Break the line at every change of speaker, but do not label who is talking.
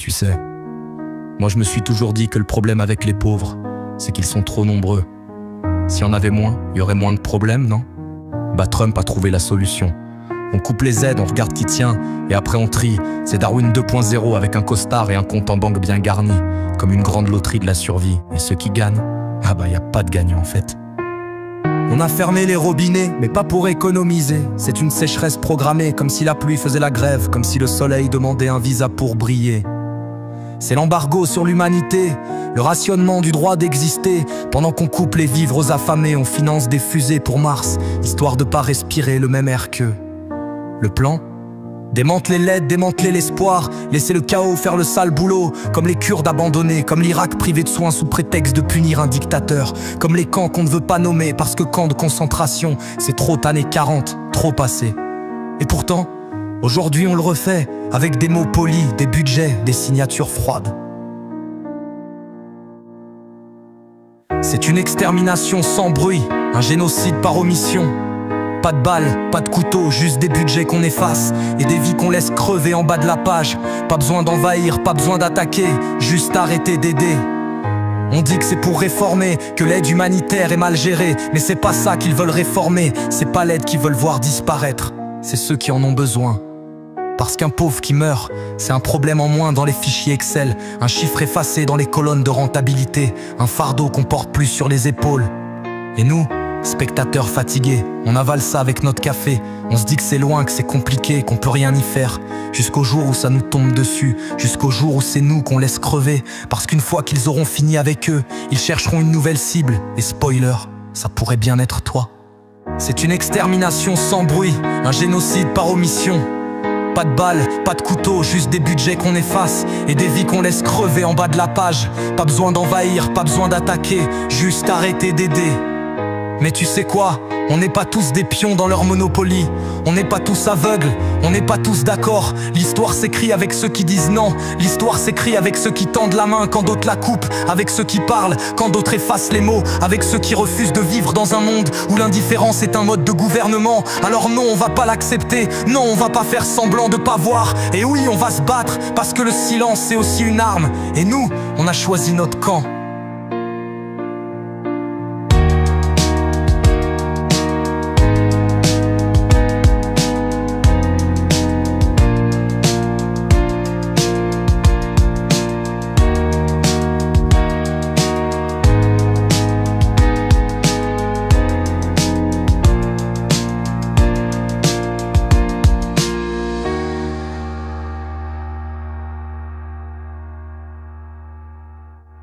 tu sais. Moi je me suis toujours dit que le problème avec les pauvres, c'est qu'ils sont trop nombreux. S'il y en avait moins, il y aurait moins de problèmes, non? Bah Trump a trouvé la solution. On coupe les aides, on regarde qui tient, et après on trie. C'est Darwin 2.0 avec un costard et un compte en banque bien garni, comme une grande loterie de la survie. Et ceux qui gagnent, ah bah y a pas de gagnant en fait. On a fermé les robinets, mais pas pour économiser. C'est une sécheresse programmée, comme si la pluie faisait la grève, comme si le soleil demandait un visa pour briller. C'est l'embargo sur l'humanité, le rationnement du droit d'exister. Pendant qu'on coupe les vivres aux affamés, on finance des fusées pour Mars, histoire de pas respirer le même air qu'eux. Le plan? Démanteler l'aide, démanteler l'espoir, laisser le chaos faire le sale boulot, comme les Kurdes abandonnés, comme l'Irak privé de soins sous prétexte de punir un dictateur, comme les camps qu'on ne veut pas nommer parce que camp de concentration, c'est trop années 40, trop passé. Et pourtant, aujourd'hui on le refait, avec des mots polis, des budgets, des signatures froides. C'est une extermination sans bruit, un génocide par omission. Pas de balles, pas de couteaux, juste des budgets qu'on efface et des vies qu'on laisse crever en bas de la page. Pas besoin d'envahir, pas besoin d'attaquer, juste arrêter d'aider. On dit que c'est pour réformer, que l'aide humanitaire est mal gérée, mais c'est pas ça qu'ils veulent réformer, c'est pas l'aide qu'ils veulent voir disparaître, c'est ceux qui en ont besoin. Parce qu'un pauvre qui meurt, c'est un problème en moins dans les fichiers Excel, un chiffre effacé dans les colonnes de rentabilité, un fardeau qu'on porte plus sur les épaules. Et nous, spectateurs fatigués, on avale ça avec notre café. On se dit que c'est loin, que c'est compliqué, qu'on peut rien y faire. Jusqu'au jour où ça nous tombe dessus, jusqu'au jour où c'est nous qu'on laisse crever. Parce qu'une fois qu'ils auront fini avec eux, ils chercheront une nouvelle cible. Et spoiler, ça pourrait bien être toi. C'est une extermination sans bruit, un génocide par omission. Pas de balles, pas de couteaux, juste des budgets qu'on efface et des vies qu'on laisse crever en bas de la page. Pas besoin d'envahir, pas besoin d'attaquer, juste arrêter d'aider. Mais tu sais quoi? On n'est pas tous des pions dans leur monopoly. On n'est pas tous aveugles, on n'est pas tous d'accord. L'histoire s'écrit avec ceux qui disent non. L'histoire s'écrit avec ceux qui tendent la main quand d'autres la coupent, avec ceux qui parlent quand d'autres effacent les mots, avec ceux qui refusent de vivre dans un monde où l'indifférence est un mode de gouvernement. Alors non, on va pas l'accepter, non, on va pas faire semblant de pas voir. Et oui, on va se battre, parce que le silence c'est aussi une arme. Et nous, on a choisi notre camp.